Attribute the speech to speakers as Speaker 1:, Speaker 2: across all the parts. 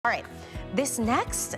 Speaker 1: All right, this next,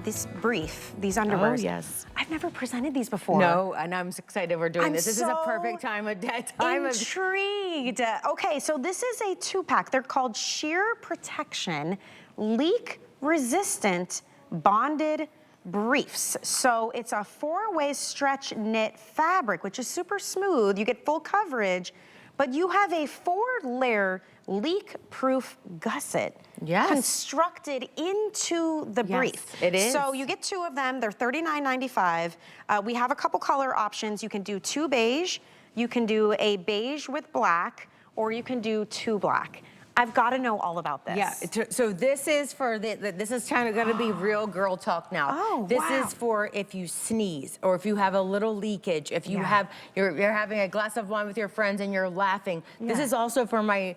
Speaker 1: this brief, these underwears.
Speaker 2: Oh, yes.
Speaker 1: I've never presented these before.
Speaker 2: No, and I'm excited we're doing this. This is a perfect
Speaker 1: intrigued. Okay, so this is a 2-pack. They're called Shear Protection Leak Resistant Bonded Briefs. So it's a 4-way stretch knit fabric, which is super smooth. You get full coverage, but you have a 4-layer leak-proof gusset constructed into the brief.
Speaker 2: It is.
Speaker 1: So you get 2 of them. They're $39.95. We have a couple color options. You can do 2 beige, you can do a beige with black, or you can do 2 black. I've got to know all about this.
Speaker 2: Yeah, so this is for, this is kind of going to be real girl talk now.
Speaker 1: Oh,
Speaker 2: this
Speaker 1: wow.
Speaker 2: is for if you sneeze, or if you have a little leakage, if you have, you're having a glass of wine with your friends and you're laughing. This is also for my,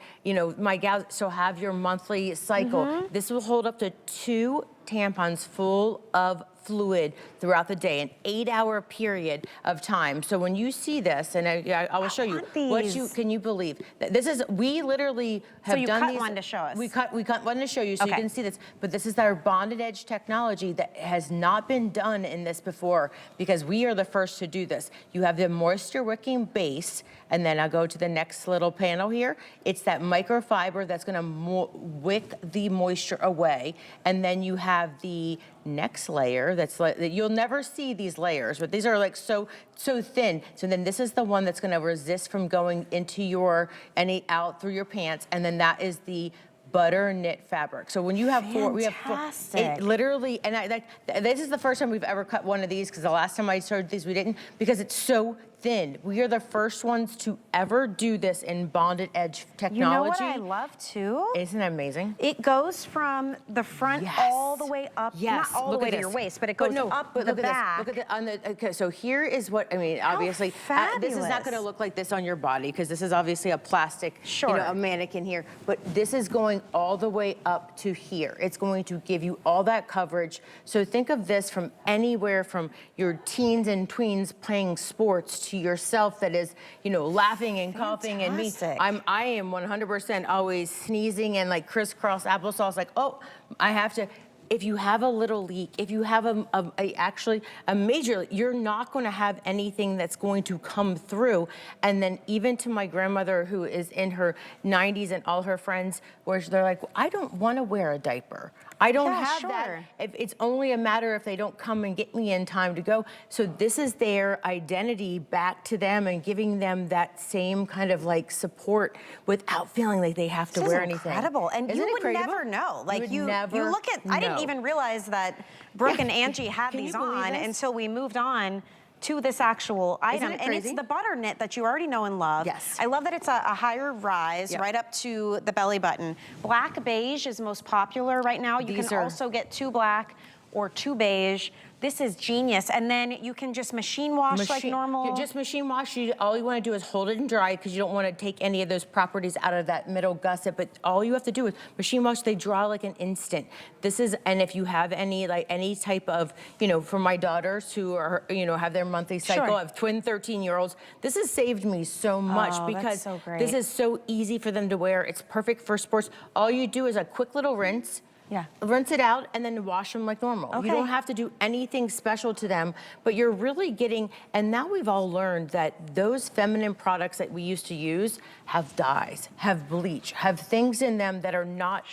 Speaker 2: my gals, so have your monthly cycle. This will hold up to 2 tampons full of fluid throughout the day, an 8-hour period of time. So when you see this, and I will show you what can you believe? This is, we literally have done these.
Speaker 1: So you cut one to show us.
Speaker 2: We cut one to show you so you can see this, but this is our bonded edge technology that has not been done in this before, because we are the first to do this. You have the moisture wicking base, and then I'll go to the next little panel here. It's that microfiber that's gonna wick the moisture away, and then you have the next layer that's like, you'll never see these layers, but these are like so thin. So then this is the one that's gonna resist from going into your, out through your pants, and then that is the butter knit fabric. So when you have 4, we have 4, it literally, and this is the first time we've ever cut one of these, because the last time I showed these we didn't, because it's so thin. We are the first ones to ever do this in bonded edge technology.
Speaker 1: You know what I love too?
Speaker 2: Isn't it amazing?
Speaker 1: It goes from the front all the way up, not all the way to your waist, but it goes up the back.
Speaker 2: Look at this. Okay, so here is what, I mean, obviously, this is not gonna look like this on your body, because this is obviously a plastic, a mannequin here, but this is going all the way up to here. It's going to give you all that coverage. So think of this from anywhere from your teens and tweens playing sports to yourself that is, laughing and coughing, and me. I am 100% always sneezing and like crisscross applesauce, like, oh, I have to. If you have a little leak, if you have actually a major leak, you're not going to have anything that's going to come through. And then even to my grandmother, who is in her 90s, and all her friends, where they're like, well, I don't want to wear a diaper. I don't have that. It's only a matter if they don't come and get me in time to go. So this is their identity back to them, and giving them that same kind of like support without feeling like they have to wear anything.
Speaker 1: Incredible. And you would never know. Like you look at, I didn't even realize that Brooke and Angie had these on until we moved on to this actual item. And it's the butter knit that you already know and love.
Speaker 2: Yes.
Speaker 1: I love that it's a higher rise right up to the belly button. Black beige is most popular right now. You can also get 2 black or 2 beige. This is genius. And then you can just machine wash like normal.
Speaker 2: Just machine wash. All you want to do is hold it and dry, because you don't want to take any of those properties out of that middle gusset. But all you have to do is machine wash. They dry like an instant. This is, and if you have any type of, for my daughters who are, have their monthly cycle, of twin 13-year-olds, this has saved me so much, because this is so easy for them to wear. It's perfect for sports. All you do is a quick little rinse. Rinse it out and then wash them like normal. You don't have to do anything special to them, but you're really getting, and now we've all learned that those feminine products that we used to use have dyes, have bleach, have things in them that are not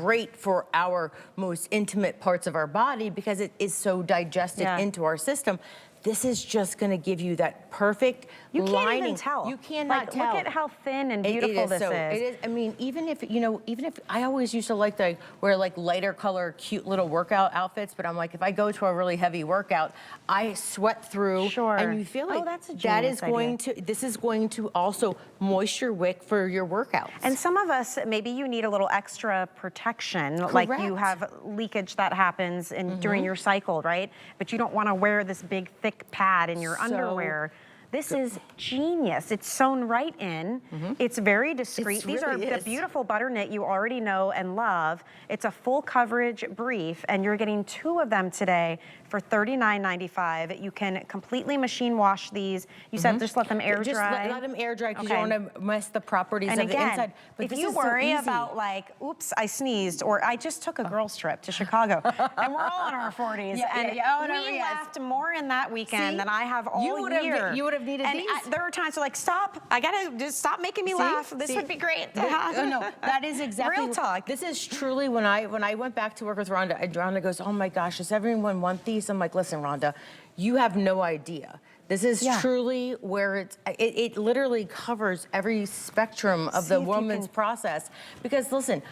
Speaker 2: great for our most intimate parts of our body, because it is so digested into our system. This is just going to give you that perfect lining.
Speaker 1: You can't even tell.
Speaker 2: You cannot tell.
Speaker 1: Look at how thin and beautiful this is.
Speaker 2: It is. I mean, even if I always used to like to wear like lighter color, cute little workout outfits, but I'm like, if I go to a really heavy workout, I sweat through, and you feel like that is going to. This is going to also moisture wick for your workouts.
Speaker 1: And some of us, maybe you need a little extra protection, like you have leakage that happens during your cycle, right? But you don't want to wear this big thick pad in your underwear. This is genius. It's sewn right in. It's very discreet. These are the beautiful butter knit you already know and love. It's a full coverage brief, and you're getting 2 of them today for $39.95. You can completely machine wash these. You said just let them air dry.
Speaker 2: Just let them air dry because you don't want to mess the properties of the inside.
Speaker 1: But if you worry about like, oops, I sneezed, or I just took a girls trip to Chicago, and we're all in our 40s, and we laughed more in that weekend than I have all year.
Speaker 2: You would have needed these.
Speaker 1: There were times like, stop, I gotta just stop making me laugh. This would be great.
Speaker 2: No, that is exactly
Speaker 1: real talk.
Speaker 2: This is truly when I went back to work with Rhonda, and Rhonda goes, oh my gosh, does everyone want these? I'm like, listen, Rhonda, you have no idea. This is truly where it literally covers every spectrum of the woman's process. Because listen,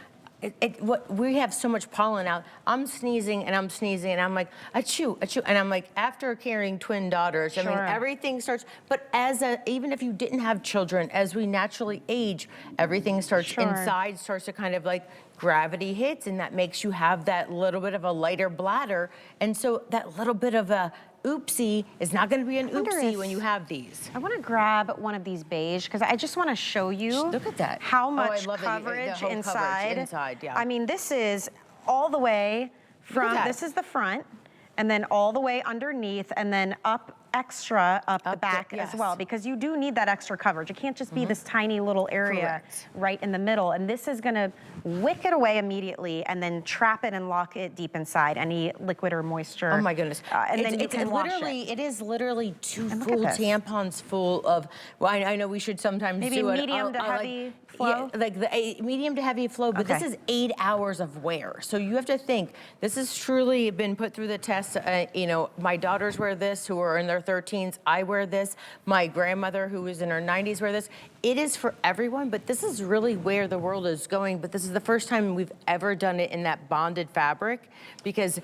Speaker 2: we have so much pollen out. I'm sneezing and I'm like, achoo, achoo. And I'm like, after carrying twin daughters, I mean, everything starts, but even if you didn't have children, as we naturally age, everything starts inside, starts to kind of like, gravity hits, and that makes you have that little bit of a lighter bladder. And so that little bit of a oopsie is not going to be an oopsie when you have these.
Speaker 1: I want to grab one of these beige because I just want to show you how much coverage inside. I mean, this is all the way from, this is the front, and then all the way underneath, and then up extra up the back as well, because you do need that extra coverage. It can't just be this tiny little area right in the middle. And this is gonna wick it away immediately and then trap it and lock it deep inside any liquid or moisture.
Speaker 2: Oh my goodness.
Speaker 1: And then you can wash
Speaker 2: it. It is literally 2 full tampons full of, well, I know we should sometimes
Speaker 1: maybe
Speaker 2: do
Speaker 1: medium to heavy flow?
Speaker 2: Yeah, like the medium to heavy flow, but this is 8 hours of wear. So you have to think, this has truly been put through the test. You know, my daughters wear this, who are in their 13s. I wear this. My grandmother, who is in her 90s, wear this. It is for everyone, but this is really where the world is going. But this is the first time we've ever done it in that bonded fabric, because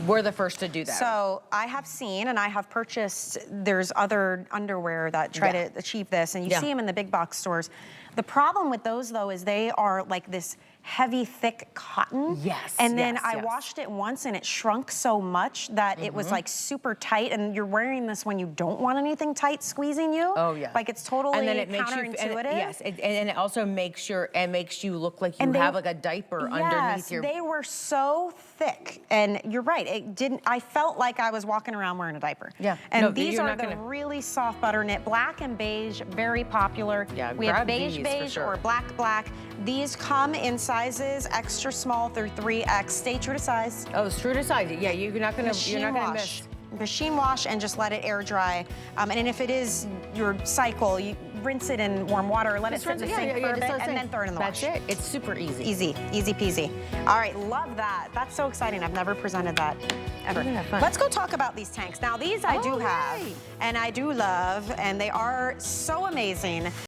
Speaker 2: we're the first to do that.
Speaker 1: So I have seen and I have purchased, there's other underwear that try to achieve this, and you see them in the big box stores. The problem with those, though, is they are like this heavy, thick cotton. And then I washed it once and it shrunk so much that it was like super tight, and you're wearing this when you don't want anything tight squeezing you. Like it's totally counterintuitive.
Speaker 2: And it also makes you look like you have like a diaper underneath your.
Speaker 1: They were so thick, and you're right. I felt like I was walking around wearing a diaper. And these are the really soft butter knit, black and beige, very popular. We have beige or black. These come in sizes extra small through 3X. Stay true to size.
Speaker 2: Oh, it's true to size. Yeah, you're not gonna miss.
Speaker 1: Machine wash and just let it air dry. And if it is your cycle, you rinse it in warm water, let it sit in the sink for a bit, and then throw it in the wash.
Speaker 2: That's it. It's super easy.
Speaker 1: Easy peasy. All right, love that. That's so exciting. I've never presented that ever. Let's go talk about these tanks. Now, these I do have, and I do love, and they are so amazing.